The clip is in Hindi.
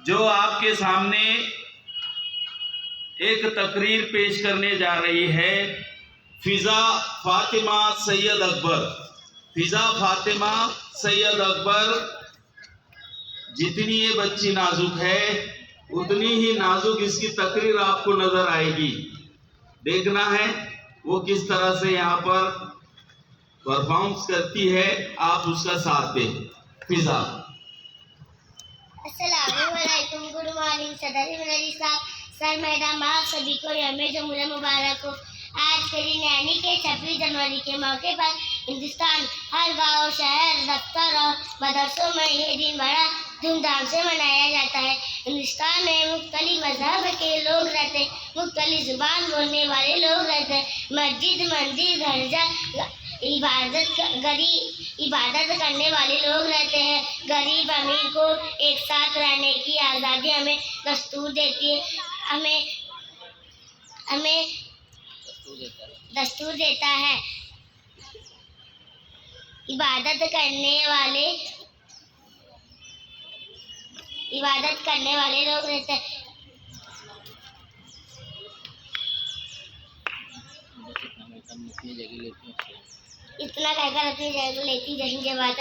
जो आपके सामने एक तकरीर पेश करने जा रही है फिजा फातिमा सैयद अकबर। फिजा फातिमा सैयद अकबर, जितनी ये बच्ची नाजुक है उतनी ही नाजुक इसकी तकरीर आपको नजर आएगी। देखना है वो किस तरह से यहाँ पर परफॉर्म्स करती है, आप उसका साथ दें। फिजा। अस्सलामुअलैकुम, गुड मॉर्निंग सर मैडम, आप सभी को यौम जमहूरियत मुबारक हो। आज मेरी नैनी के 26 जनवरी के मौके पर हिंदुस्तान हर गांव, शहर, दफ्तर और मदरसों में ये दिन बड़ा धूमधाम से मनाया जाता है। हिंदुस्तान में मुख्तलिफ मजहब के लोग रहते हैं, मुख्तलिफ जुबान बोलने वाले लोग रहते हैं। मस्जिद, मंदिर, गिरजा, इबादत करने वाले लोग रहते हैं। गरीब अमीर को एक साथ रहने की आज़ादी हमें दस्तूर देती है, हमें दस्तूर देता है। इबादत करने वाले लोग रहते हैं। इतना कहकर अपनी जगह लेती जहीं जवाब